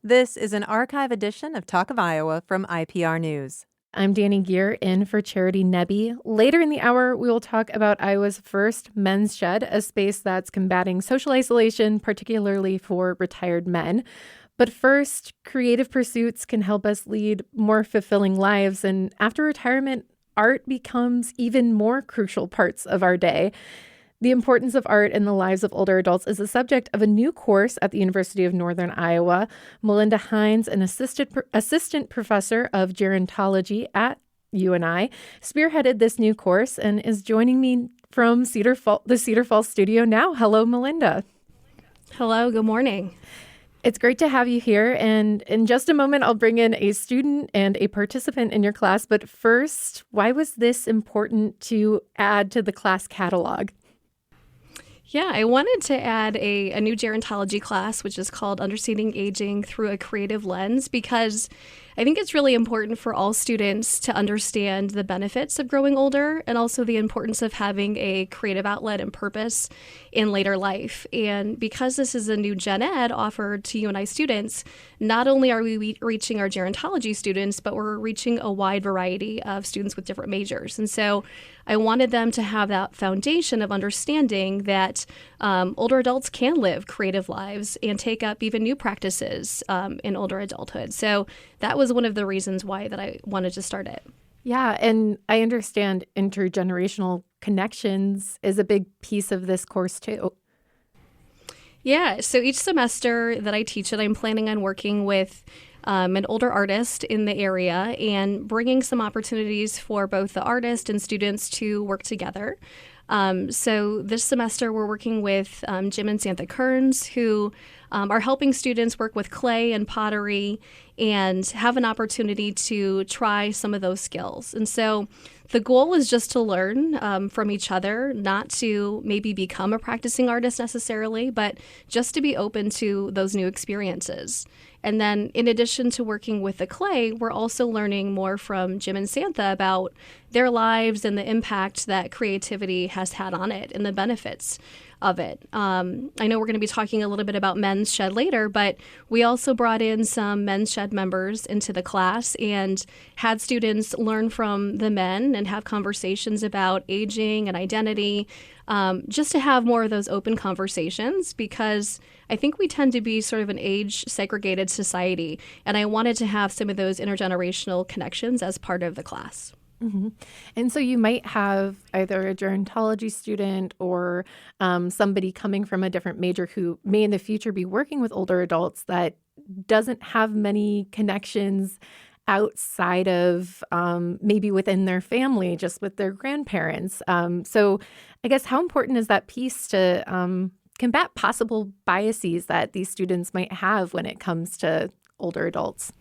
This is an archive edition of Talk of Iowa from IPR News. I'm Danny Gear in for Charity Nebby. Later in the hour, we will talk about Iowa's first men's shed, a space that's combating social isolation, particularly for retired men. But first, creative pursuits can help us lead more fulfilling lives. And after retirement, art becomes even more crucial parts of our day. The importance of art in the lives of older adults is the subject of a new course at the University of Northern Iowa. Melinda Heinz, an assistant professor of gerontology at UNI, spearheaded this new course and is joining me from the Cedar Falls studio now. Hello, Melinda. Hello, good morning. It's great to have you here. And in just a moment, I'll bring in a student and a participant in your class. But first, why was this important to add to the class catalog? Yeah, I wanted to add a new gerontology class, which is called Understanding Aging Through a Creative Lens, because I think it's really important for all students to understand the benefits of growing older and also the importance of having a creative outlet and purpose in later life. And because this is a new gen ed offered to UNI students, not only are we reaching our gerontology students, but we're reaching a wide variety of students with different majors. And so I wanted them to have that foundation of understanding that older adults can live creative lives and take up even new practices in older adulthood. So that was one of the reasons why that I wanted to start it. Yeah, and I understand intergenerational connections is a big piece of this course too. Yeah, so each semester that I teach it, I'm planning on working with an older artist in the area and bringing some opportunities for both the artist and students to work together. So this semester we're working with Jim and Santa Kerns, who are helping students work with clay and pottery and have an opportunity to try some of those skills. And so the goal is just to learn from each other, not to maybe become a practicing artist necessarily, but just to be open to those new experiences. And then in addition to working with the clay, we're also learning more from Jim and Santa about their lives and the impact that creativity has had on it and the benefits of it. I know we're going to be talking a little bit about Men's Shed later, but we also brought in some Men's Shed members into the class and had students learn from the men and have conversations about aging and identity, just to have more of those open conversations, because I think we tend to be sort of an age-segregated society, and I wanted to have some of those intergenerational connections as part of the class. Mm-hmm. And so you might have either a gerontology student or somebody coming from a different major who may in the future be working with older adults that doesn't have many connections outside of maybe within their family, just with their grandparents. So I guess how important is that piece to combat possible biases that these students might have when it comes to older adults?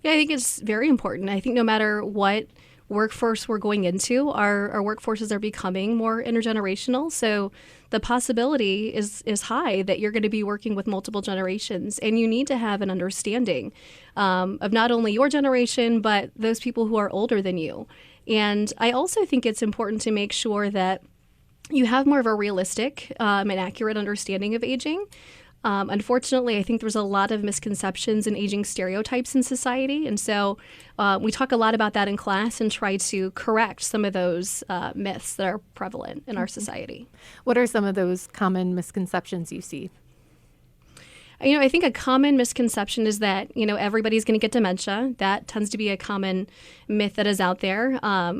Yeah, I think it's very important. I think no matter what workforce we're going into, our workforces are becoming more intergenerational. So the possibility is high that you're going to be working with multiple generations, and you need to have an understanding of not only your generation, but those people who are older than you. And I also think it's important to make sure that you have more of a realistic and accurate understanding of aging. Unfortunately, I think there's a lot of misconceptions and aging stereotypes in society. And so we talk a lot about that in class and try to correct some of those myths that are prevalent in our society. What are some of those common misconceptions you see? I think a common misconception is that, everybody's going to get dementia. That tends to be a common myth that is out there.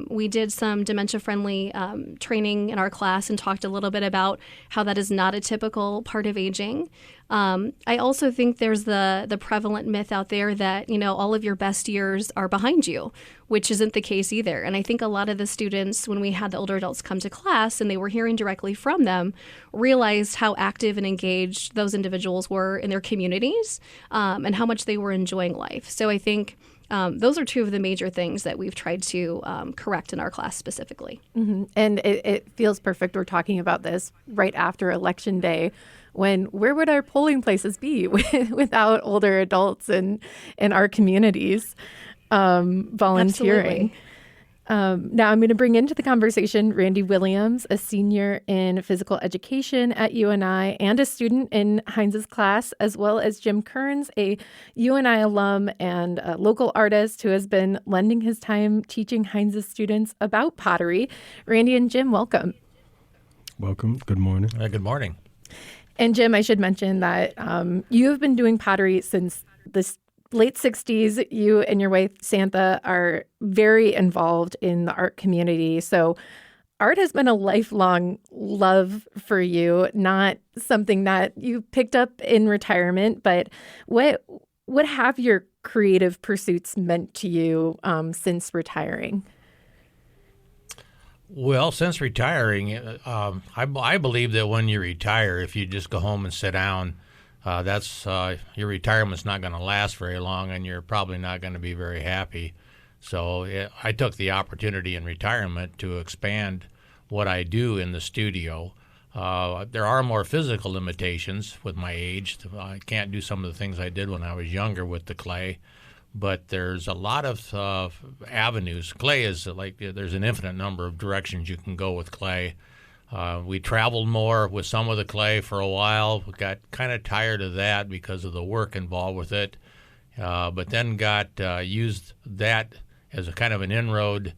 We did some dementia-friendly training in our class and talked a little bit about how that is not a typical part of aging. I also think there's the prevalent myth out there that, all of your best years are behind you, which isn't the case either. And I think a lot of the students, when we had the older adults come to class and they were hearing directly from them, realized how active and engaged those individuals were in their communities and how much they were enjoying life. So I think those are two of the major things that we've tried to correct in our class specifically. Mm-hmm. And it feels perfect. We're talking about this right after Election Day, when where would our polling places be without older adults in our communities volunteering? Absolutely. Now I'm going to bring into the conversation Randy Williams, a senior in physical education at UNI and a student in Heinz's class, as well as Jim Kerns, a UNI alum and a local artist who has been lending his time teaching Heinz's students about pottery. Randy and Jim, welcome. Welcome. Good morning. Good morning. And Jim, I should mention that you have been doing pottery since the late 60s. You and your wife, Santha, are very involved in the art community. So art has been a lifelong love for you, not something that you picked up in retirement. But what have your creative pursuits meant to you since retiring? Well, since retiring, I believe that when you retire, if you just go home and sit down, that's your retirement's not going to last very long, and you're probably not going to be very happy. So I took the opportunity in retirement to expand what I do in the studio. There are more physical limitations with my age. I can't do some of the things I did when I was younger with the clay. But there's a lot of avenues. Clay is like there's an infinite number of directions you can go with clay. We traveled more with some of the clay for a while. We got kind of tired of that because of the work involved with it. But then used that as a kind of an inroad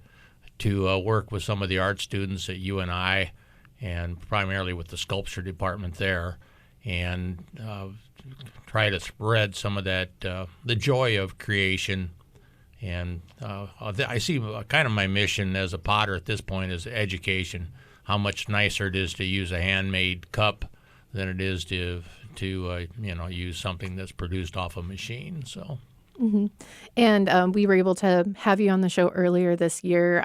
to work with some of the art students at UNI and primarily with the sculpture department there. And try to spread some of that, the joy of creation. And I see kind of my mission as a potter at this point is education. How much nicer it is to use a handmade cup than it is to use something that's produced off a machine. So. Mm-hmm. And we were able to have you on the show earlier this year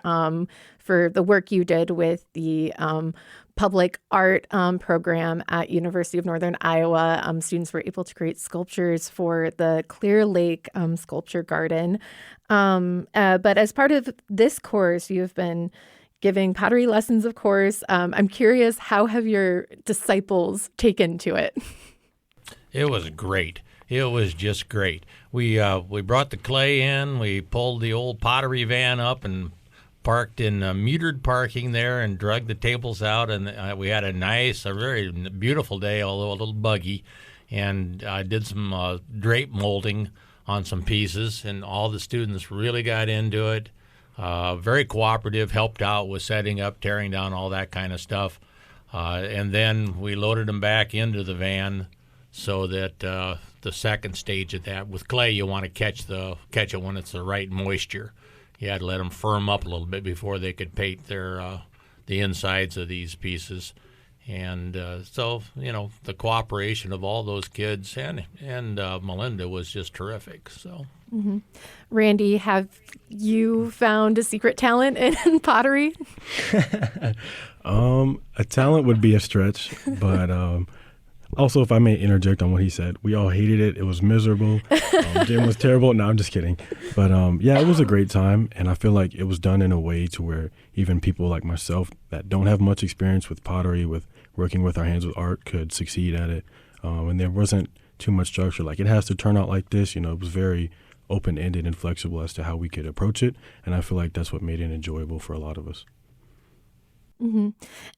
for the work you did with the public art program at University of Northern Iowa. Students were able to create sculptures for the Clear Lake Sculpture Garden. But as part of this course, you've been giving pottery lessons, of course. I'm curious, how have your disciples taken to it? It was great. It was just great. We brought the clay in. We pulled the old pottery van up and parked in metered parking there and dragged the tables out. And we had a very beautiful day, although a little buggy. And I did some drape molding on some pieces, and all the students really got into it. Very cooperative, helped out with setting up, tearing down, all that kind of stuff. And then we loaded them back into the van so that the second stage of that, with clay, you want to catch it when it's the right moisture. You had to let them firm up a little bit before they could paint the insides of these pieces. And so, the cooperation of all those kids and Melinda was just terrific. So, mm-hmm. Randy, have you found a secret talent in pottery? A talent would be a stretch, but also, if I may interject on what he said, we all hated it. It was miserable. Jim was terrible. No, I'm just kidding. But yeah, it was a great time, and I feel like it was done in a way to where even people like myself that don't have much experience with pottery, with working with our hands with art, could succeed at it. And there wasn't too much structure. Like, it has to turn out like this. It was very open-ended and flexible as to how we could approach it, and I feel like that's what made it enjoyable for a lot of us. Mm-hmm.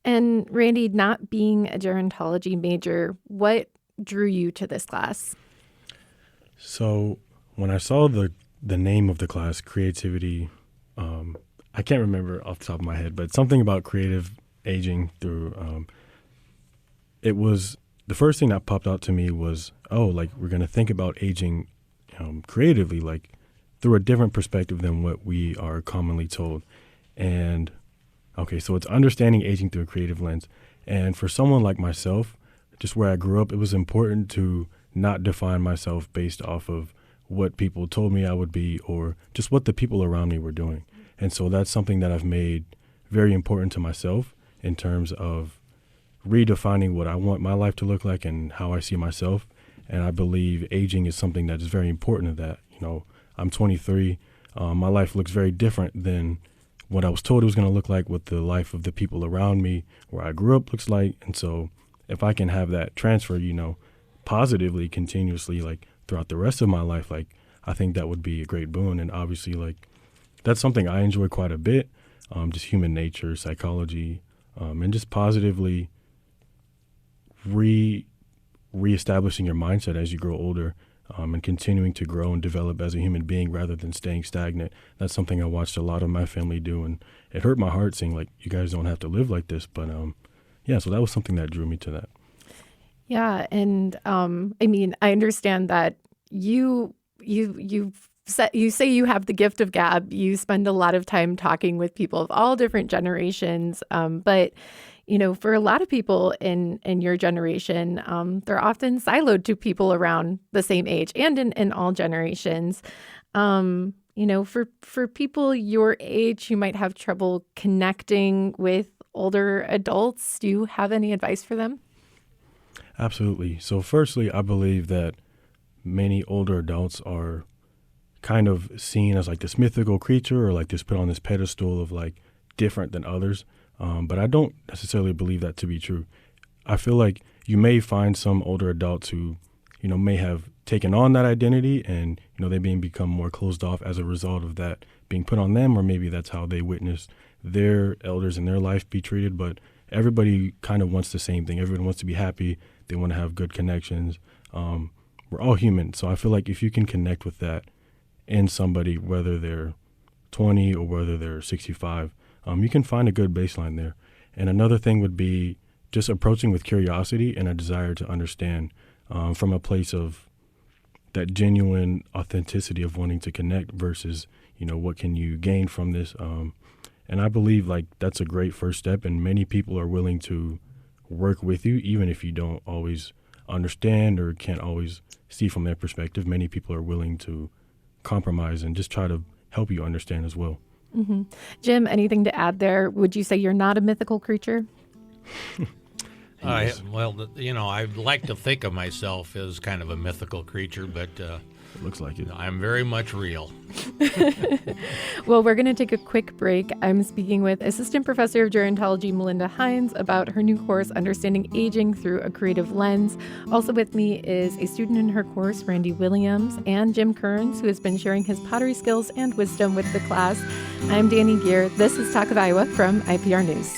And Randy, not being a gerontology major, what drew you to this class? So when I saw the name of the class, creativity, I can't remember off the top of my head, but something about creative aging through, it was, the first thing that popped out to me was, we're going to think about aging creatively, like through a different perspective than what we are commonly told. And okay, so it's understanding aging through a creative lens. And for someone like myself, just where I grew up, it was important to not define myself based off of what people told me I would be or just what the people around me were doing. And so that's something that I've made very important to myself in terms of redefining what I want my life to look like and how I see myself. And I believe aging is something that is very important to that. I'm 23. My life looks very different than what I was told it was going to look like, what the life of the people around me, where I grew up, looks like. And so if I can have that transfer, positively, continuously, like throughout the rest of my life, like I think that would be a great boon. And obviously, like that's something I enjoy quite a bit. just human nature, psychology, and just positively reestablishing your mindset as you grow older, and continuing to grow and develop as a human being rather than staying stagnant. That's something I watched a lot of my family do, and it hurt my heart seeing like, you guys don't have to live like this. But yeah, so that was something that drew me to that. Yeah, and I mean, I understand that you say you have the gift of gab. You spend a lot of time talking with people of all different generations, but you know, for a lot of people in your generation, they're often siloed to people around the same age, and in all generations. You know, for people your age who might have trouble connecting with older adults, do you have any advice for them? Absolutely. So firstly, I believe that many older adults are kind of seen as like this mythical creature, or like this put on this pedestal of like different than others. But I don't necessarily believe that to be true. I feel like you may find some older adults who, you know, may have taken on that identity, and, you know, they may become more closed off as a result of that being put on them, or maybe that's how they witnessed their elders in their life be treated. But everybody kind of wants the same thing. Everyone wants to be happy. They want to have good connections. We're all human. So I feel like if you can connect with that in somebody, whether they're 20 or whether they're 65, you can find a good baseline there. And another thing would be just approaching with curiosity and a desire to understand, from a place of that genuine authenticity of wanting to connect versus, you know, what can you gain from this? And I believe like that's a great first step, and many people are willing to work with you, even if you don't always understand or can't always see from their perspective. Many people are willing to compromise and just try to help you understand as well. Mm-hmm. Jim, anything to add there? Would you say you're not a mythical creature? Well, you know, I like to think of myself as kind of a mythical creature, but It looks like it. I'm very much real. Well, we're going to take a quick break. I'm speaking with Assistant Professor of Gerontology Melinda Heinz about her new course, Understanding Aging Through a Creative Lens. Also with me is a student in her course, Randy Williams, and Jim Kerns, who has been sharing his pottery skills and wisdom with the class. I'm Danny Gear. This is Talk of Iowa from IPR News.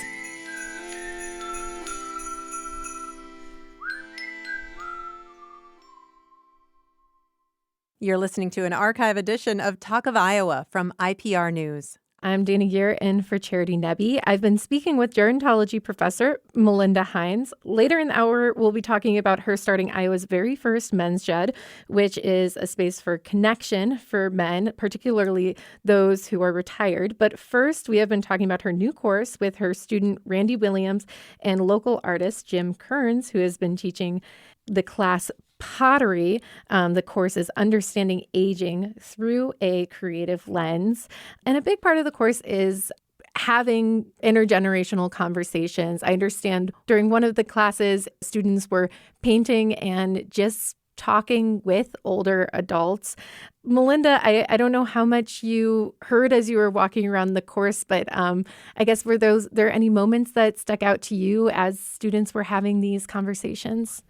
You're listening to an archive edition of Talk of Iowa from IPR News. I'm Dana Gear in for Charity Nebby. I've been speaking with gerontology professor Melinda Heinz. Later in the hour, we'll be talking about her starting Iowa's very first men's shed, which is a space for connection for men, particularly those who are retired. But first, we have been talking about her new course with her student Randy Williams and local artist Jim Kerns, who has been teaching the class pottery. The course is Understanding Aging Through a Creative Lens. And a big part of the course is having intergenerational conversations. I understand during one of the classes, students were painting and just talking with older adults. Melinda, I don't know how much you heard as you were walking around the course, but I guess there any moments that stuck out to you as students were having these conversations?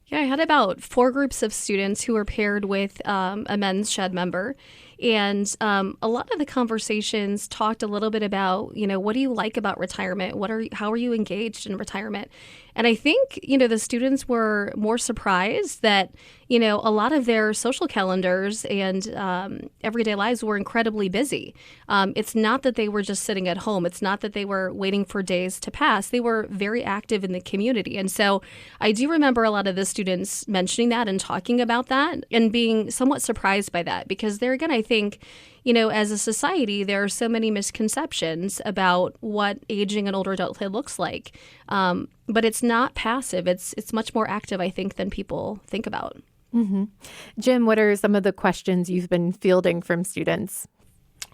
Yeah, I had about 4 groups of students who were paired with a men's shed member. And a lot of the conversations talked a little bit about, you know, what do you like about retirement? How are you engaged in retirement? And I think, you know, the students were more surprised that, you know, a lot of their social calendars and everyday lives were incredibly busy. It's not that they were just sitting at home. It's not that they were waiting for days to pass. They were very active in the community. And so I do remember a lot of the students mentioning that and talking about that and being somewhat surprised by that, because there again, I think, you know, as a society, there are so many misconceptions about what aging and older adulthood looks like. But it's not passive. It's much more active, I think, than people think about. Mm-hmm. Jim, what are some of the questions you've been fielding from students?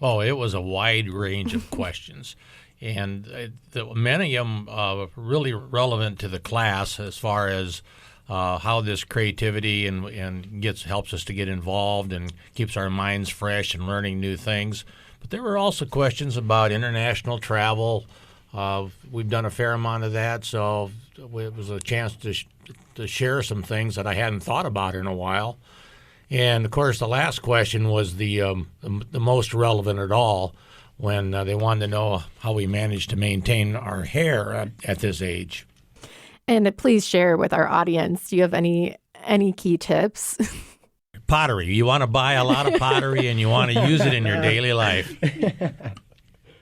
Oh, it was a wide range of questions. And many of them really relevant to the class as far as how this creativity and helps us to get involved and keeps our minds fresh and learning new things. But there were also questions about international travel. We've done a fair amount of that, so it was a chance to share some things that I hadn't thought about in a while. And of course, the last question was the most relevant at all, when they wanted to know how we managed to maintain our hair at this age. And please share with our audience. Do you have any key tips? Pottery. You want to buy a lot of pottery and you want to use it in your daily life.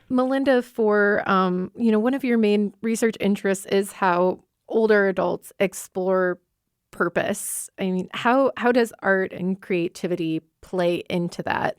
Melinda, for one of your main research interests is how older adults explore purpose. I mean, how does art and creativity play into that?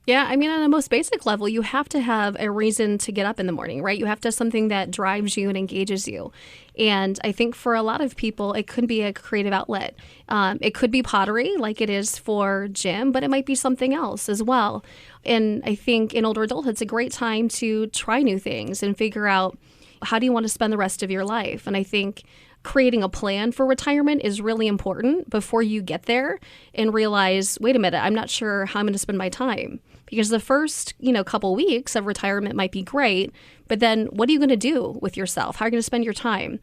Yeah, I mean, on a most basic level, you have to have a reason to get up in the morning, right? You have to have something that drives you and engages you. And I think for a lot of people, it could be a creative outlet. It could be pottery, like it is for Jim, but it might be something else as well. And I think in older adulthood, it's a great time to try new things and figure out, how do you want to spend the rest of your life? And I think creating a plan for retirement is really important before you get there and realize, wait a minute, I'm not sure how I'm going to spend my time. Because the first, couple weeks of retirement might be great, but then what are you going to do with yourself? How are you going to spend your time?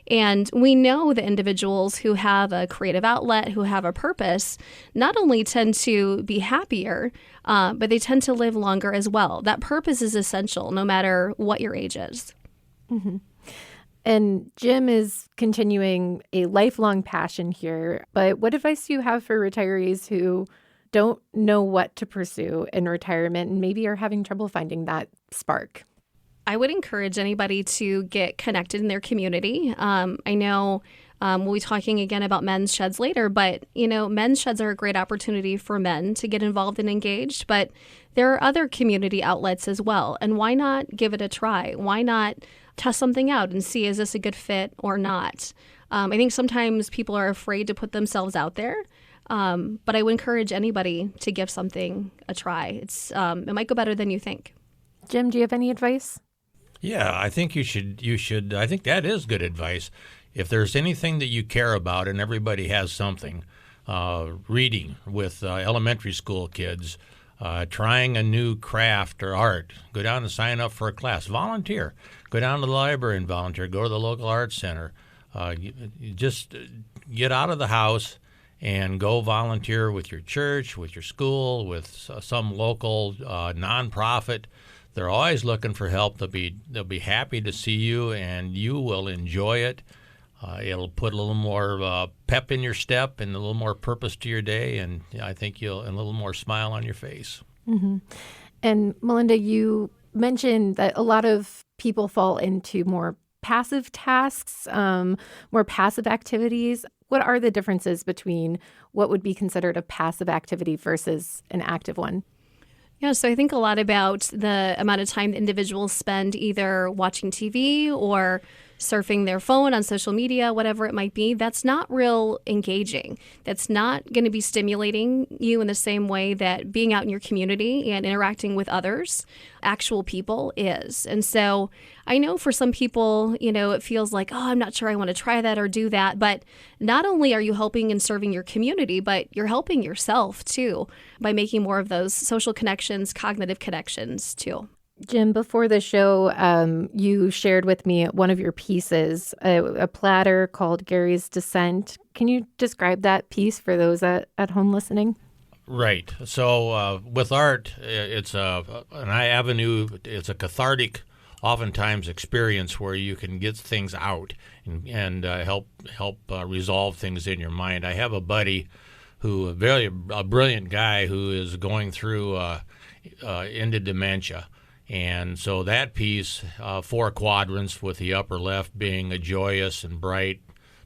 And we know that individuals who have a creative outlet, who have a purpose, not only tend to be happier, but they tend to live longer as well. That purpose is essential no matter what your age is. Mm-hmm. And Jim is continuing a lifelong passion here. But what advice do you have for retirees who don't know what to pursue in retirement and maybe are having trouble finding that spark? I would encourage anybody to get connected in their community. I know we'll be talking again about men's sheds later, but, men's sheds are a great opportunity for men to get involved and engaged. But there are other community outlets as well. And why not give it a try? Why not test something out and see, is this a good fit or not? I think sometimes people are afraid to put themselves out there. But I would encourage anybody to give something a try. It might go better than you think. Jim, do you have any advice? Yeah, I think you should. I think that is good advice. If there's anything that you care about, and everybody has something, reading with elementary school kids, trying a new craft or art, go down and sign up for a class, volunteer, go down to the library and volunteer, go to the local arts center, you just get out of the house and go volunteer with your church, with your school, with some local nonprofit. They're always looking for help. They'll be happy to see you, and you will enjoy it. It'll put a little more pep in your step and a little more purpose to your day, and I think and a little more smile on your face. Mm-hmm. And Melinda, you mentioned that a lot of people fall into more passive tasks, more passive activities. What are the differences between what would be considered a passive activity versus an active one? Yeah, so I think a lot about the amount of time that individuals spend either watching TV or surfing their phone on social media, whatever it might be. That's not real engaging. That's not going to be stimulating you in the same way that being out in your community and interacting with others, actual people, is. And so I know for some people, it feels like, oh, I'm not sure I want to try that or do that. But not only are you helping and serving your community, but you're helping yourself too by making more of those social connections, cognitive connections too. Jim, before the show, you shared with me one of your pieces, a platter called Gary's Descent. Can you describe that piece for those at home listening? Right. So with art, it's an avenue. It's a cathartic, oftentimes, experience where you can get things out and help resolve things in your mind. I have a buddy a brilliant guy who is going through into dementia. And so that piece, 4 quadrants, with the upper left being a joyous and bright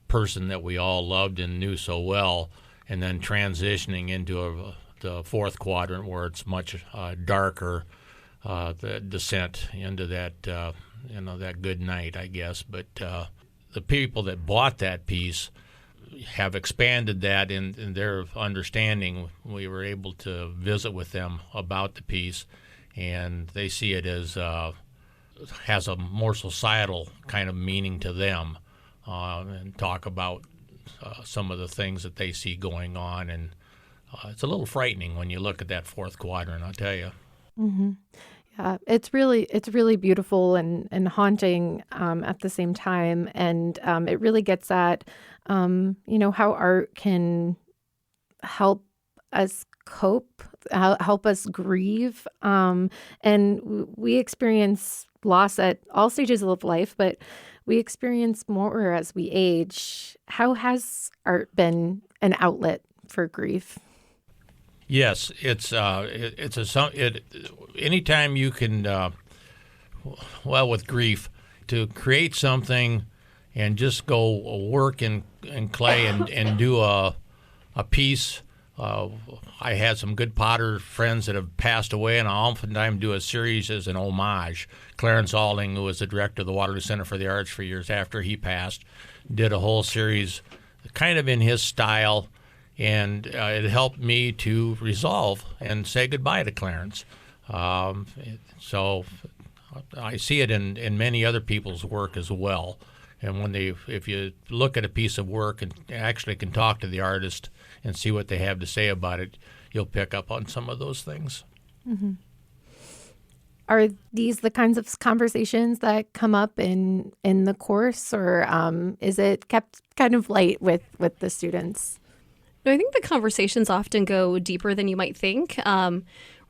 person that we all loved and knew so well, and then transitioning into the 4th quadrant where it's much darker, the descent into that, that good night, I guess. But the people that bought that piece have expanded that in their understanding. We were able to visit with them about the piece, and they see it as has a more societal kind of meaning to them, and talk about some of the things that they see going on. And it's a little frightening when you look at that 4th quadrant, I'll tell you. Mm-hmm. Yeah, it's really beautiful and haunting at the same time, and it really gets at how art can help us cope help us grieve. And we experience loss at all stages of life, but we experience more as we age. How has art been an outlet for grief? Yes, anytime you can, with grief, to create something and just go work in clay and do a piece. I had some good potter friends that have passed away, and I oftentimes do a series as an homage. Clarence Alding, who was the director of the Waterloo Center for the Arts for years after he passed, did a whole series kind of in his style, and it helped me to resolve and say goodbye to Clarence. So I see it in many other people's work as well. And if you look at a piece of work and actually can talk to the artist and see what they have to say about it, you'll pick up on some of those things. Mm-hmm. Are these the kinds of conversations that come up in the course, or is it kept kind of light with the students? No, I think the conversations often go deeper than you might think.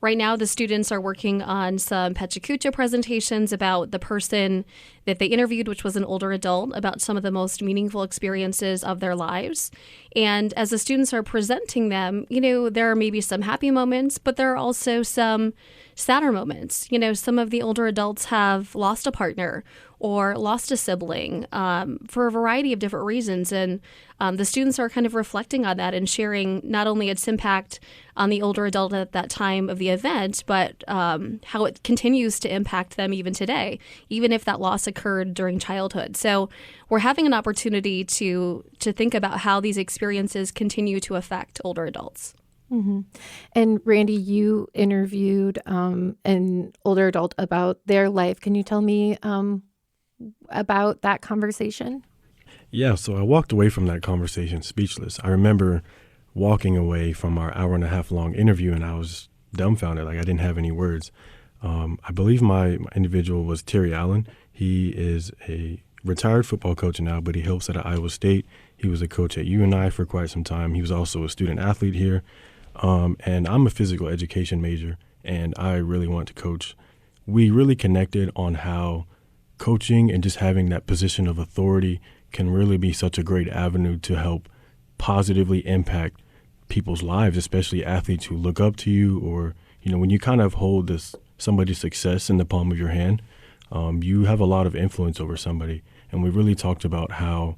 Right now, the students are working on some Pechacucha presentations about the person that they interviewed, which was an older adult, about some of the most meaningful experiences of their lives. And as the students are presenting them, there are maybe some happy moments, but there are also some sadder moments. Some of the older adults have lost a partner or lost a sibling for a variety of different reasons. And the students are kind of reflecting on that and sharing not only its impact on the older adult at that time of the event, but how it continues to impact them even today, even if that loss occurred during childhood. So we're having an opportunity to think about how these experiences continue to affect older adults. Mm-hmm. And Randy, you interviewed an older adult about their life. Can you tell me about that conversation? Yeah, so I walked away from that conversation speechless. I remember walking away from our hour-and-a-half long interview, and I was dumbfounded, like I didn't have any words. I believe my individual was Terry Allen. He is a retired football coach now, but he helps at Iowa State. He was a coach at UNI for quite some time. He was also a student athlete here. And I'm a physical education major, and I really want to coach. We really connected on how coaching and just having that position of authority can really be such a great avenue to help positively impact people's lives, especially athletes who look up to you, or, when you kind of hold somebody's success in the palm of your hand, you have a lot of influence over somebody. And we really talked about how,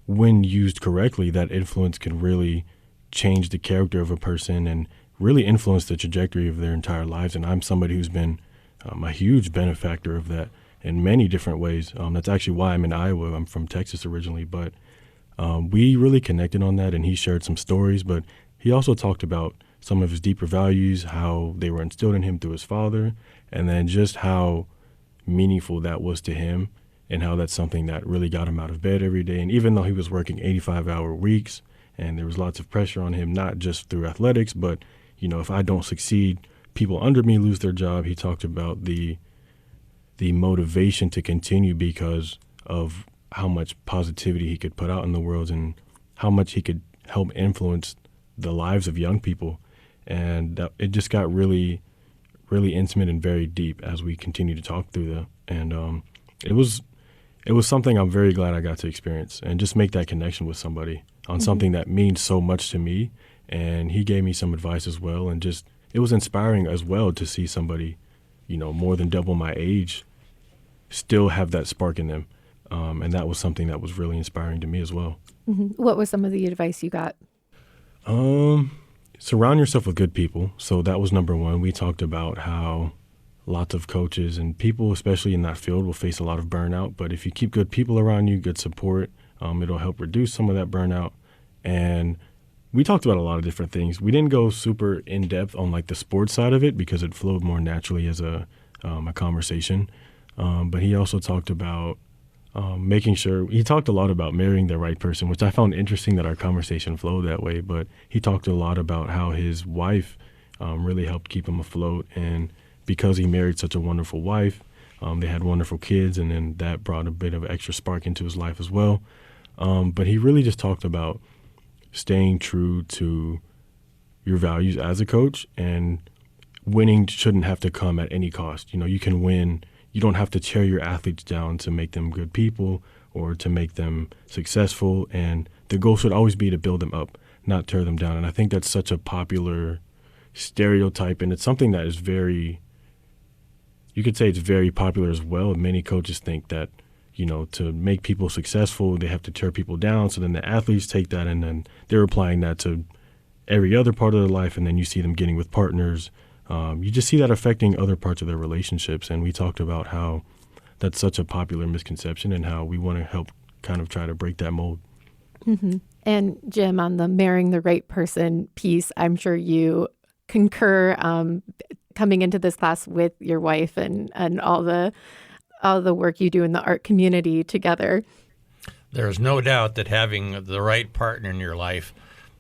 when used correctly, that influence can really change the character of a person and really influence the trajectory of their entire lives. And I'm somebody who's been a huge benefactor of that in many different ways. That's actually why I'm in Iowa. I'm from Texas originally, but we really connected on that, and he shared some stories, but he also talked about some of his deeper values, how they were instilled in him through his father, and then just how meaningful that was to him and how that's something that really got him out of bed every day. And even though he was working 85-hour weeks and there was lots of pressure on him, not just through athletics, but, if I don't succeed, people under me lose their job. He talked about the motivation to continue because of how much positivity he could put out in the world and how much he could help influence the lives of young people. And it just got really, really intimate and very deep as we continued to talk through it was something I'm very glad I got to experience and just make that connection with somebody on something that means so much to me. And he gave me some advice as well. And just, it was inspiring as well to see somebody, more than double my age still have that spark in them. And that was something that was really inspiring to me as well. Mm-hmm. What was some of the advice you got? Surround yourself with good people. So that was number one. We talked about how lots of coaches and people, especially in that field, will face a lot of burnout. But if you keep good people around you, good support, it'll help reduce some of that burnout. And we talked about a lot of different things. We didn't go super in depth on like the sports side of it because it flowed more naturally as a conversation. But he also talked about making sure, he talked a lot about marrying the right person, which I found interesting that our conversation flowed that way. But he talked a lot about how his wife really helped keep him afloat. And because he married such a wonderful wife, they had wonderful kids, and then that brought a bit of extra spark into his life as well. But he really just talked about staying true to your values as a coach, and winning shouldn't have to come at any cost. You can win. You don't have to tear your athletes down to make them good people or to make them successful. And the goal should always be to build them up, not tear them down. And I think that's such a popular stereotype, and it's something that is you could say it's very popular as well. Many coaches think that, to make people successful, they have to tear people down. So then the athletes take that and then they're applying that to every other part of their life. And then you see them getting with partners. You just see that affecting other parts of their relationships. And we talked about how that's such a popular misconception and how we want to help kind of try to break that mold. Mm-hmm. And Jim, on the marrying the right person piece, I'm sure you concur, coming into this class with your wife and all the work you do in the art community together. There's no doubt that having the right partner in your life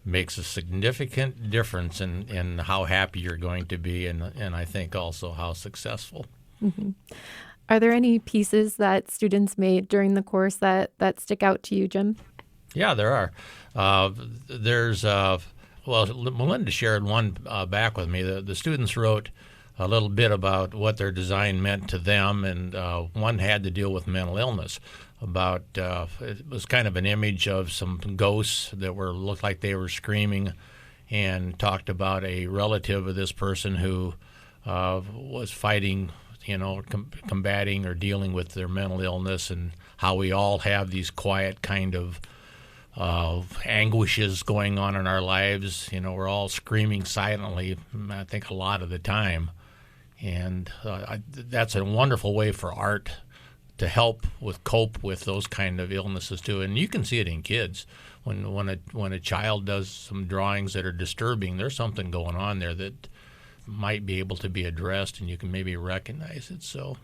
makes a significant difference in how happy you're going to be, and I think also how successful. Mm-hmm. Are there any pieces that students made during the course that stick out to you, Jim? Yeah, there are. Melinda shared one back with me. The students wrote a little bit about what their design meant to them, and one had to deal with mental illness. It was kind of an image of some ghosts that looked like they were screaming, and talked about a relative of this person who was fighting, combating or dealing with their mental illness, and how we all have these quiet kind of anguishes going on in our lives. We're all screaming silently, I think, a lot of the time. And that's a wonderful way for art to help cope with those kind of illnesses too. And you can see it in kids. When a child does some drawings that are disturbing, there's something going on there that might be able to be addressed, and you can maybe recognize it. So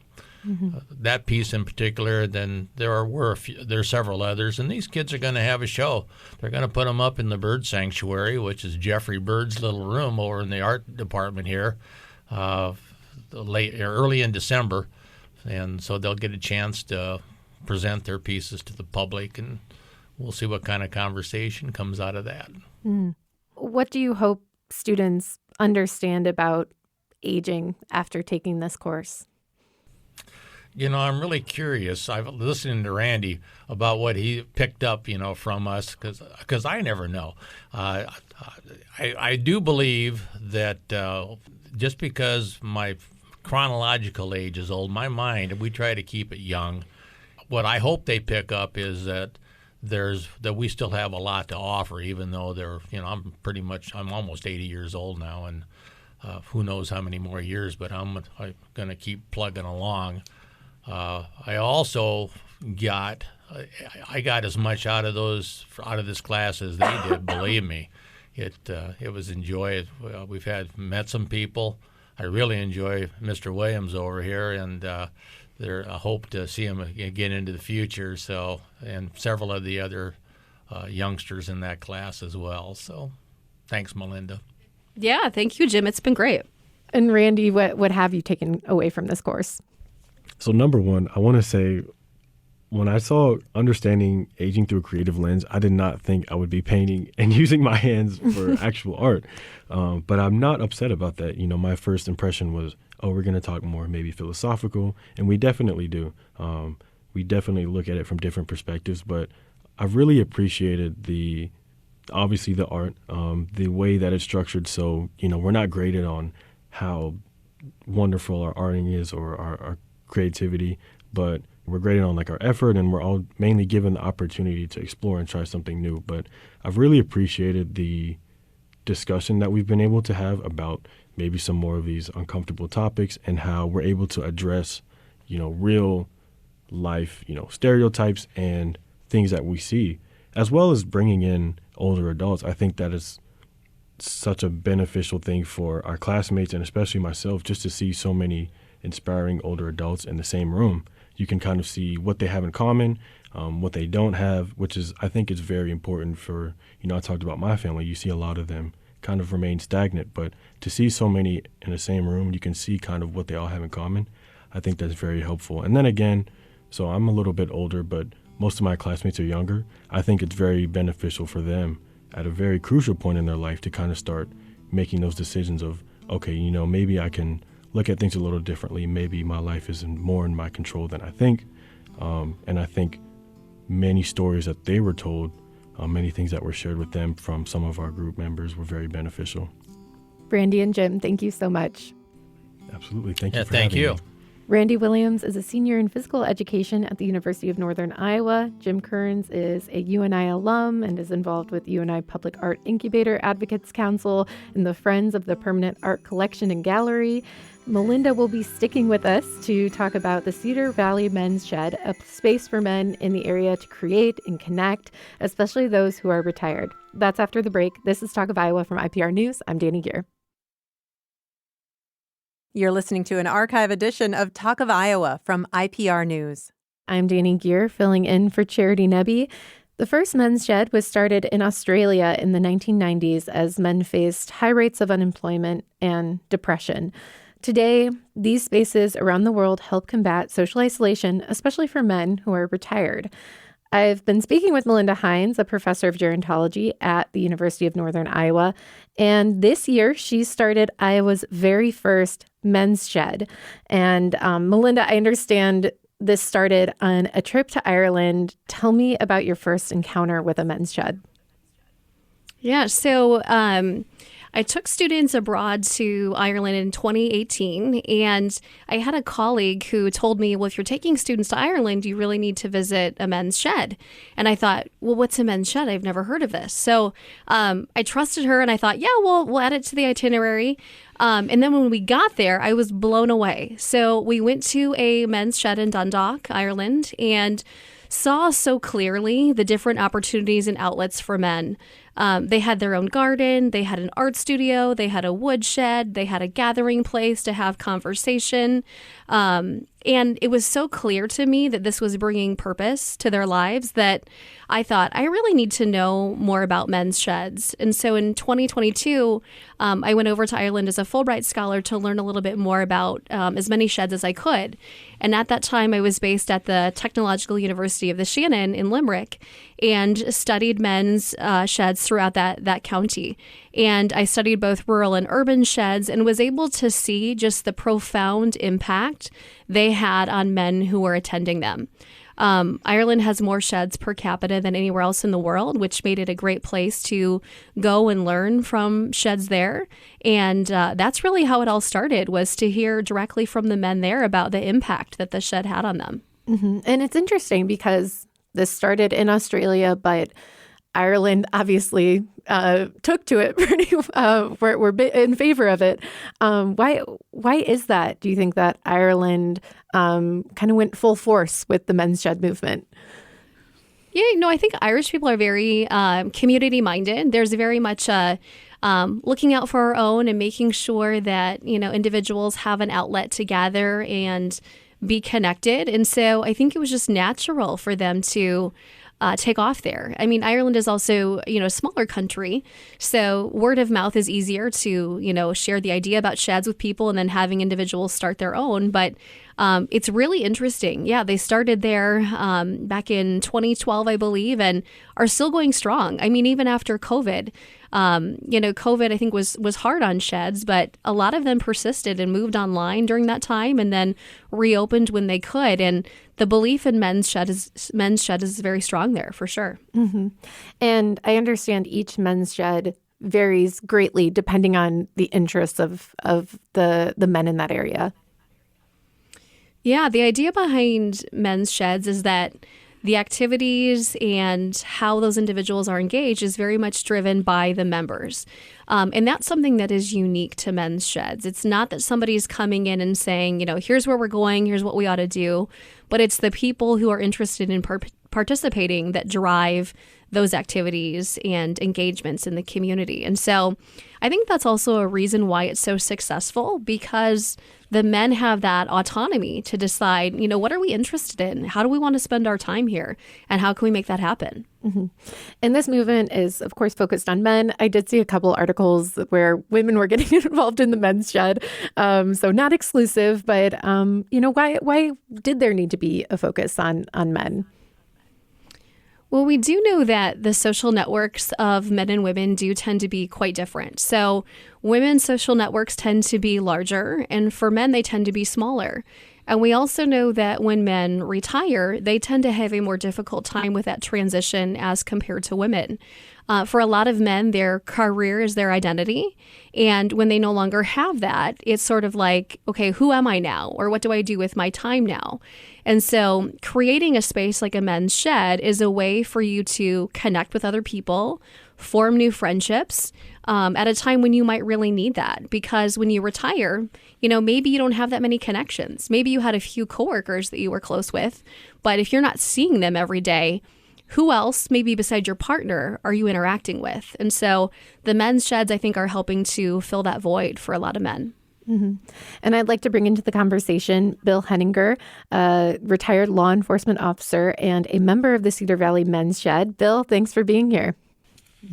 that piece in particular, then there are several others, and these kids are going to have a show. They're going to put them up in the Bird Sanctuary, which is Jeffrey Bird's little room over in the art department here, early in December, and so they'll get a chance to present their pieces to the public, and we'll see what kind of conversation comes out of that. What do you hope students understand about aging after taking this course? I'm really curious. I've listened to Randy about what he picked up, from us, because I never know. I do believe that just because my chronological age is old, my mind, we try to keep it young. What I hope they pick up is that we still have a lot to offer, even though I'm almost 80 years old now, and who knows how many more years, but I'm going to keep plugging along. I also got as much out of this class as they did. Believe me, it was enjoyed. We've met some people. I really enjoy Mr. Williams over here, and I hope to see him again into the future. So, and several of the other youngsters in that class as well. So, thanks, Melinda. Yeah, thank you, Jim. It's been great. And Randy, what have you taken away from this course? So number one, I want to say, when I saw understanding aging through a creative lens, I did not think I would be painting and using my hands for actual art. But I'm not upset about that. My first impression was, we're going to talk more maybe philosophical, and we definitely do. We definitely look at it from different perspectives, but I've really appreciated obviously the art, the way that it's structured. So, we're not graded on how wonderful our arting is or our creativity, but we're graded on our effort, and we're all mainly given the opportunity to explore and try something new. But I've really appreciated the discussion that we've been able to have about maybe some more of these uncomfortable topics, and how we're able to address, real life, stereotypes and things that we see, as well as bringing in older adults. I think that is such a beneficial thing for our classmates, and especially myself, just to see so many inspiring older adults in the same room. You can kind of see what they have in common, what they don't have, which is, I think, is very important for, I talked about my family. You see a lot of them kind of remain stagnant, but to see so many in the same room, you can see kind of what they all have in common. I think that's very helpful. And then again, so I'm a little bit older, but most of my classmates are younger. I think it's very beneficial for them at a very crucial point in their life to kind of start making those decisions of, okay, maybe I can look at things a little differently. Maybe my life is more in my control than I think. And I think many stories that they were told, many things that were shared with them from some of our group members were very beneficial. Brandy and Jim, thank you so much. Absolutely. Thank you for thank having you. me. Randy Williams is a senior in physical education at the University of Northern Iowa. Jim Kerns is a UNI alum and is involved with UNI Public Art Incubator Advocates Council and the Friends of the Permanent Art Collection and Gallery. Melinda will be sticking with us to talk about the Cedar Valley Men's Shed, a space for men in the area to create and connect, especially those who are retired. That's after the break. This is Talk of Iowa from IPR News. I'm Danny Gear. You're listening to an archive edition of Talk of Iowa from IPR News. I'm Danny Gear, filling in for Charity Nebby. The first men's shed was started in Australia in the 1990s as men faced high rates of unemployment and depression. Today, these spaces around the world help combat social isolation, especially for men who are retired. I've been speaking with Melinda Heinz, a professor of gerontology at the University of Northern Iowa, and this year she started Iowa's very first men's shed. And Melinda, I understand this started on a trip to Ireland. Tell me about your first encounter with a men's shed. Yeah, so I took students abroad to Ireland in 2018, and I had a colleague who told me, well, if you're taking students to Ireland, you really need to visit a men's shed. And I thought, well, what's a men's shed? I've never heard of this. So I trusted her, and I thought, yeah, well, we'll add it to the itinerary. And then when we got there, I was blown away. So we went to a men's shed in Dundalk, Ireland, and saw so clearly the different opportunities and outlets for men. They had their own garden, they had an art studio, they had a wood shed, they had a gathering place to have conversation. And it was so clear to me that this was bringing purpose to their lives that I thought, I really need to know more about men's sheds. And so in 2022, I went over to Ireland as a Fulbright scholar to learn a little bit more about as many sheds as I could. And at that time, I was based at the Technological University of the Shannon in Limerick and studied men's sheds throughout that county. And I studied both rural and urban sheds and was able to see just the profound impact they had on men who were attending them. Ireland has more sheds per capita than anywhere else in the world, which made it a great place to go and learn from sheds there. And that's really how it all started, was to hear directly from the men there about the impact that the shed had on them. Mm-hmm. And it's interesting because this started in Australia, but Ireland obviously took to it pretty. We're in favor of it. Why is that? Do you think that Ireland kind of went full force with the men's shed movement? Yeah, no, I think Irish people are very community minded. There's very much looking out for our own and making sure that individuals have an outlet to gather and be connected. And so I think it was just natural for them to take off there. I mean, Ireland is also, a smaller country, so word of mouth is easier to, share the idea about sheds with people and then having individuals start their own. But it's really interesting. Yeah, they started there back in 2012, I believe, and are still going strong. I mean, even after COVID, COVID, I think, was hard on sheds, but a lot of them persisted and moved online during that time and then reopened when they could. And the belief in men's shed is very strong there, for sure. Mm-hmm. And I understand each men's shed varies greatly depending on the interests of the men in that area. Yeah, the idea behind men's sheds is that the activities and how those individuals are engaged is very much driven by the members. And that's something that is unique to men's sheds. It's not that somebody's coming in and saying, here's where we're going, here's what we ought to do, but it's the people who are interested in participating that drive those activities and engagements in the community. And so I think that's also a reason why it's so successful, because the men have that autonomy to decide, what are we interested in? How do we want to spend our time here? And how can we make that happen? Mm-hmm. And this movement is, of course, focused on men. I did see a couple articles where women were getting involved in the men's shed. So not exclusive, but, why did there need to be a focus on men? Well, we do know that the social networks of men and women do tend to be quite different. So women's social networks tend to be larger, and for men, they tend to be smaller. And we also know that when men retire, they tend to have a more difficult time with that transition as compared to women. For a lot of men, their career is their identity. And when they no longer have that, it's sort of like, okay, who am I now? Or what do I do with my time now? And so creating a space like a men's shed is a way for you to connect with other people, form new friendships at a time when you might really need that. Because when you retire, maybe you don't have that many connections. Maybe you had a few coworkers that you were close with, but if you're not seeing them every day, who else, maybe besides your partner, are you interacting with? And so the men's sheds, I think, are helping to fill that void for a lot of men. Mm-hmm. And I'd like to bring into the conversation Bill Henninger, a retired law enforcement officer and a member of the Cedar Valley Men's Shed. Bill, thanks for being here.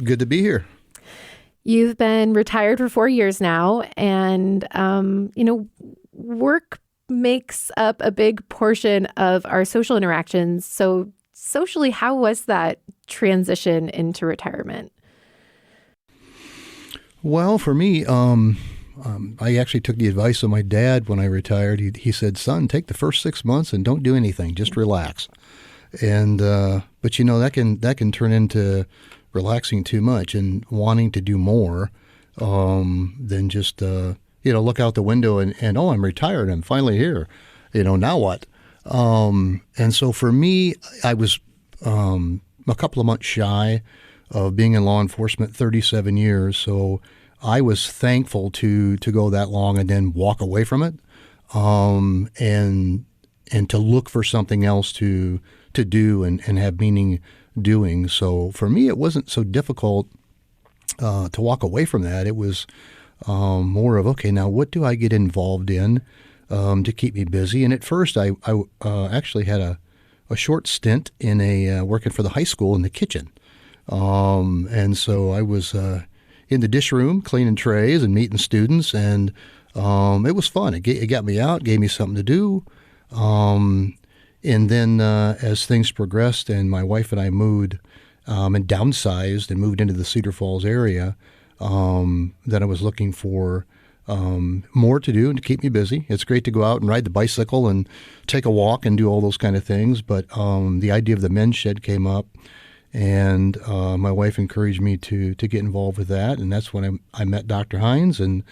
Good to be here. You've been retired for 4 years now, and, work makes up a big portion of our social interactions. So socially, how was that transition into retirement? Well, for me, I actually took the advice of my dad when I retired. He said, "Son, take the first 6 months and don't do anything, just relax." And but that can turn into relaxing too much and wanting to do more than just look out the window and oh, I'm retired, I'm finally here. Now what? And so for me, I was a couple of months shy of being in law enforcement, 37 years. So I was thankful to go that long and then walk away from it, and to look for something else to do and have meaning doing. So for me, it wasn't so difficult to walk away from that. It was more of, okay, now what do I get involved in to keep me busy? And at first, I actually had a short stint in working for the high school in the kitchen. And so I was in the dish room cleaning trays and meeting students, and it was fun. It got me out, gave me something to do. And then as things progressed and my wife and I moved and downsized and moved into the Cedar Falls area, then I was looking for more to do and to keep me busy. It's great to go out and ride the bicycle and take a walk and do all those kind of things. But the idea of the men's shed came up, and my wife encouraged me to get involved with that. And that's when I met Dr. Heinz and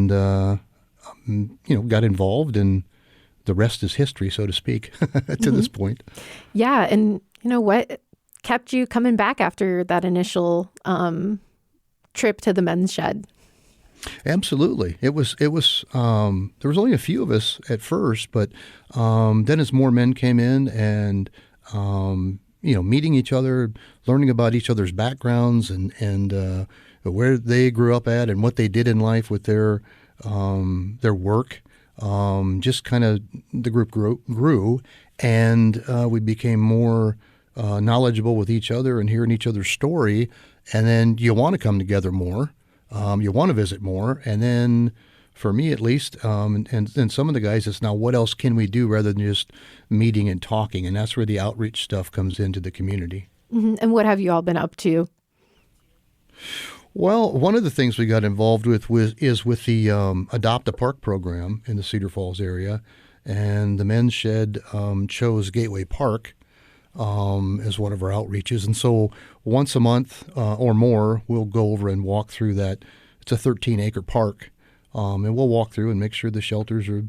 got involved, and the rest is history, so to speak, to this point. Yeah. And what kept you coming back after that initial trip to the men's shed? Absolutely. It was there was only a few of us at first, but then as more men came in and meeting each other, learning about each other's backgrounds and where they grew up at and what they did in life with their work, just kind of the group grew, and we became more knowledgeable with each other and hearing each other's story. And then you want to come together more. You want to visit more. And then for me, at least, and some of the guys, it's now what else can we do rather than just meeting and talking? And that's where the outreach stuff comes into the community. Mm-hmm. And what have you all been up to? Well, one of the things we got involved with is with the Adopt a Park program in the Cedar Falls area. And the men's shed chose Gateway Park as one of our outreaches. And so once a month or more, we'll go over and walk through that. It's a 13-acre park. And we'll walk through and make sure the shelters are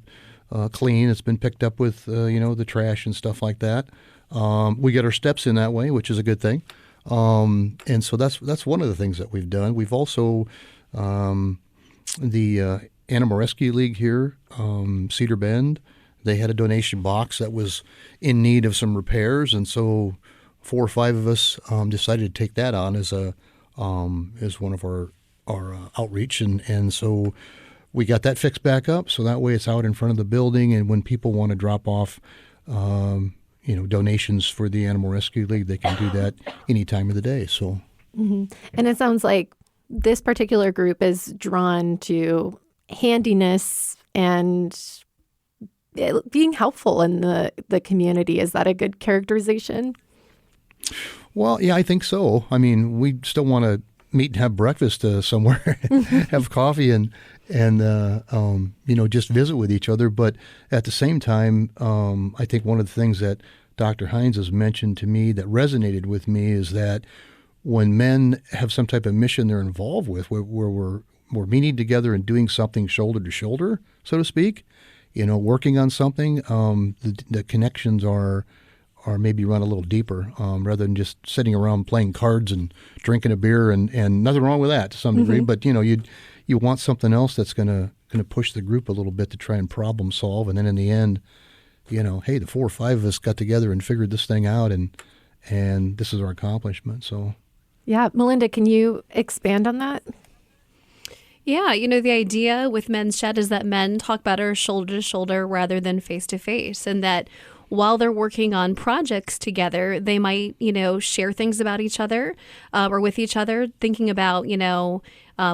clean. It's been picked up with, the trash and stuff like that. We get our steps in that way, which is a good thing. And so that's one of the things that we've done. We've also, the Animal Rescue League here, Cedar Bend, they had a donation box that was in need of some repairs. And so 4 or 5 of us decided to take that on as one of our outreach. And so we got that fixed back up. So that way it's out in front of the building. And when people want to drop off, donations for the Animal Rescue League, they can do that any time of the day. So, mm-hmm. And it sounds like this particular group is drawn to handiness and being helpful in the community. Is that a good characterization? Well, yeah, I think so. I mean, we still want to meet and have breakfast somewhere, have coffee, and just visit with each other. But at the same time, I think one of the things that Dr. Heinz has mentioned to me that resonated with me is that when men have some type of mission they're involved with, where we're meeting together and doing something shoulder to shoulder, so to speak, working on something, the connections are maybe run a little deeper, rather than just sitting around playing cards and drinking a beer, and nothing wrong with that to some degree. But you want something else that's gonna push the group a little bit to try and problem solve, and then in the end, hey, the 4 or 5 of us got together and figured this thing out, and this is our accomplishment. So, yeah, Melinda, can you expand on that? Yeah, the idea with Men's Shed is that men talk better shoulder to shoulder rather than face to face, and that while they're working on projects together, they might, share things about each other or with each other, thinking about,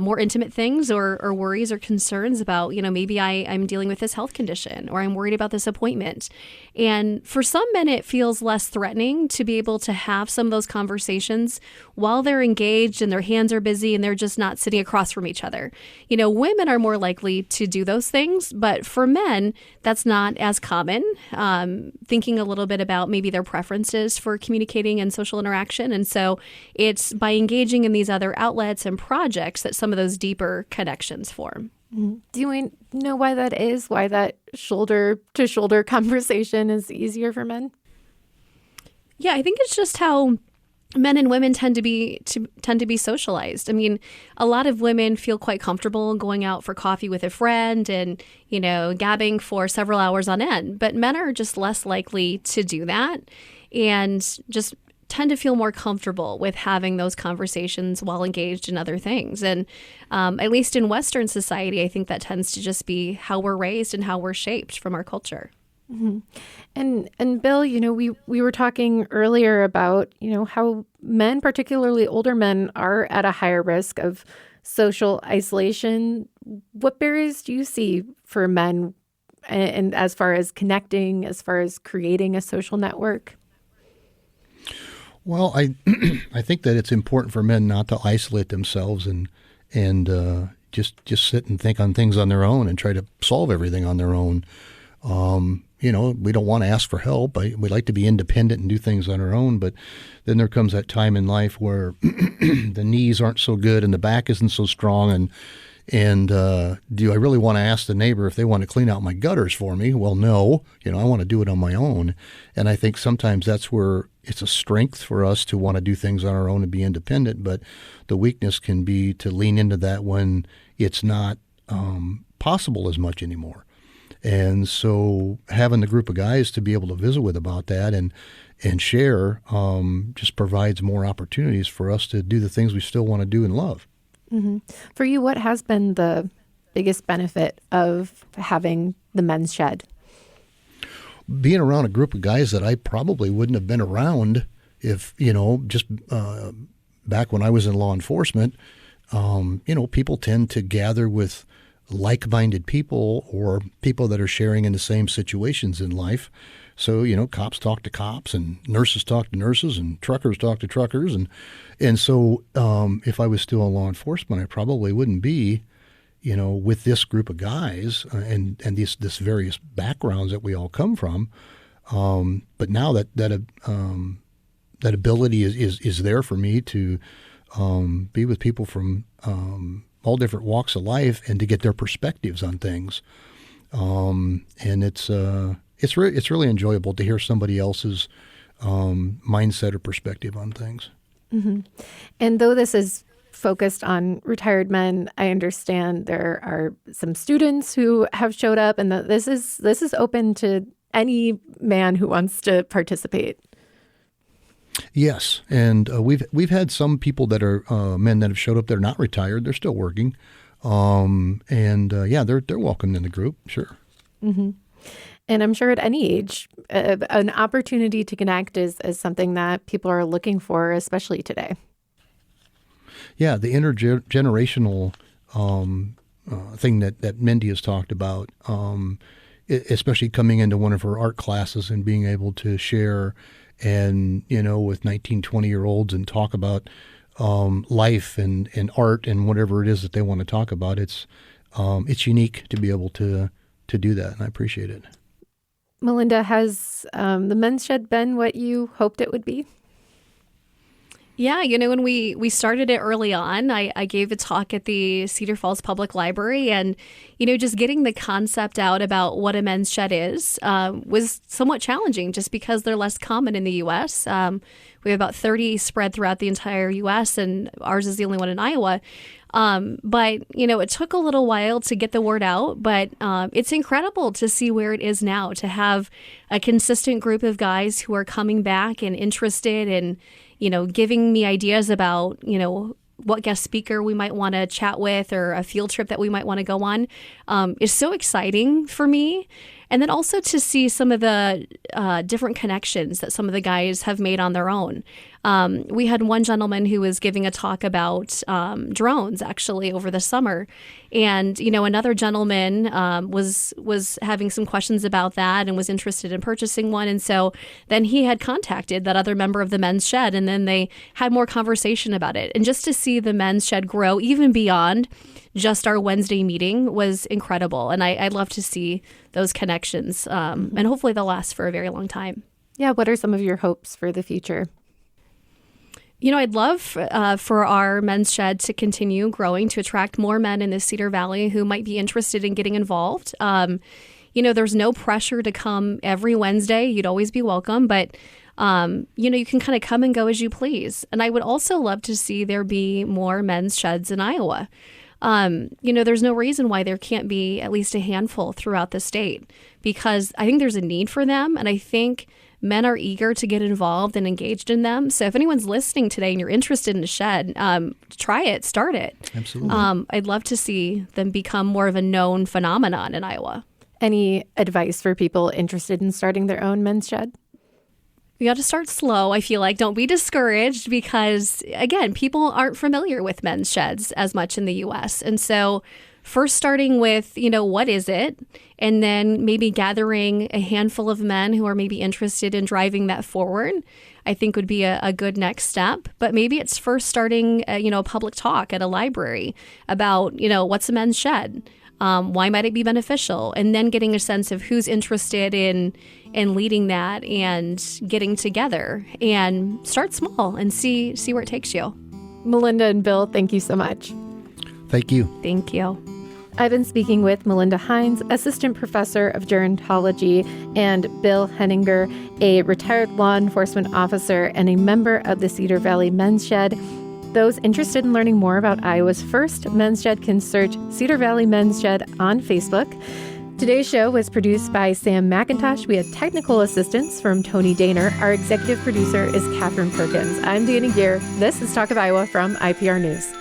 more intimate things or worries or concerns about, maybe I'm dealing with this health condition, or I'm worried about this appointment. And for some men, it feels less threatening to be able to have some of those conversations while they're engaged and their hands are busy and they're just not sitting across from each other. Women are more likely to do those things, but for men, that's not as common. Thinking a little bit about maybe their preferences for communicating and social interaction. And so it's by engaging in these other outlets and projects that some of those deeper connections form. Do we know why that is? Why that shoulder-to-shoulder conversation is easier for men? Yeah, I think it's just how men and women tend to be socialized. I mean, a lot of women feel quite comfortable going out for coffee with a friend and, gabbing for several hours on end. But men are just less likely to do that and just tend to feel more comfortable with having those conversations while engaged in other things. And at least in Western society, I think that tends to just be how we're raised and how we're shaped from our culture. Mm-hmm. And Bill, we were talking earlier about, how men, particularly older men, are at a higher risk of social isolation. What barriers do you see for men and as far as connecting, as far as creating a social network? Well, I think that it's important for men not to isolate themselves and just sit and think on things on their own and try to solve everything on their own. We don't want to ask for help. We like to be independent and do things on our own. But then there comes that time in life where the knees aren't so good and the back isn't so strong. And do I really want to ask the neighbor if they want to clean out my gutters for me? Well, no. I want to do it on my own. And I think sometimes that's where it's a strength for us to want to do things on our own and be independent. But the weakness can be to lean into that when it's not possible as much anymore. And so having the group of guys to be able to visit with about that and share just provides more opportunities for us to do the things we still want to do and love. Mm-hmm. For you, what has been the biggest benefit of having the Men's Shed? Being around a group of guys that I probably wouldn't have been around if, just back when I was in law enforcement, people tend to gather with like-minded people or people that are sharing in the same situations in life. So, cops talk to cops and nurses talk to nurses and truckers talk to truckers. And so if I was still in law enforcement, I probably wouldn't be, with this group of guys and this various backgrounds that we all come from. But now that ability is there for me to be with people from all different walks of life and to get their perspectives on things. And it's really enjoyable to hear somebody else's mindset or perspective on things. Mm-hmm. And though this is focused on retired men, I understand there are some students who have showed up, and that this is open to any man who wants to participate. Yes, and we've had some people that are men that have showed up that are not retired; they're still working, they're welcomed in the group. Sure. Mm-hmm. And I'm sure at any age, an opportunity to connect is something that people are looking for, especially today. Yeah, the intergenerational thing that Mindy has talked about, especially coming into one of her art classes and being able to share and with 19, 20-year-olds and talk about life and art and whatever it is that they want to talk about. It's unique to be able to do that, and I appreciate it. Melinda, has the Men's Shed been what you hoped it would be? Yeah, when we started it early on, I gave a talk at the Cedar Falls Public Library, and, just getting the concept out about what a men's shed is was somewhat challenging just because they're less common in the U.S. We have about 30 spread throughout the entire U.S., and ours is the only one in Iowa. But, it took a little while to get the word out, but it's incredible to see where it is now, to have a consistent group of guys who are coming back and interested in giving me ideas about, what guest speaker we might want to chat with or a field trip that we might want to go on is so exciting for me. And then also to see some of the different connections that some of the guys have made on their own. We had one gentleman who was giving a talk about drones actually over the summer. And, another gentleman was having some questions about that and was interested in purchasing one. And so then he had contacted that other member of the Men's Shed, and then they had more conversation about it. And just to see the Men's Shed grow even beyond just our Wednesday meeting was incredible. And I'd love to see those connections. And hopefully they'll last for a very long time. Yeah. What are some of your hopes for the future? I'd love for our Men's Shed to continue growing, to attract more men in the Cedar Valley who might be interested in getting involved. There's no pressure to come every Wednesday. You'd always be welcome, but you can kind of come and go as you please. And I would also love to see there be more men's sheds in Iowa. There's no reason why there can't be at least a handful throughout the state, because I think there's a need for them. And I think men are eager to get involved and engaged in them. So if anyone's listening today and you're interested in a shed, try it, start it. Absolutely. I'd love to see them become more of a known phenomenon in Iowa. Any advice for people interested in starting their own men's shed? You got to start slow, I feel like. Don't be discouraged because, again, people aren't familiar with men's sheds as much in the U.S. And so first starting with, what is it? And then maybe gathering a handful of men who are maybe interested in driving that forward, I think would be a good next step. But maybe it's first starting, a public talk at a library about, what's a men's shed? Why might it be beneficial? And then getting a sense of who's interested in leading that and getting together, and start small and see where it takes you. Melinda and Bill, thank you so much. Thank you. Thank you. I've been speaking with Melinda Heinz, Assistant Professor of Gerontology, and Bill Henninger, a retired law enforcement officer and a member of the Cedar Valley Men's Shed. Those interested in learning more about Iowa's first men's shed can search Cedar Valley Men's Shed on Facebook. Today's show was produced by Sam McIntosh. We had technical assistance from Tony Daner. Our executive producer is Catherine Perkins. I'm Danny Gear. This is Talk of Iowa from IPR News.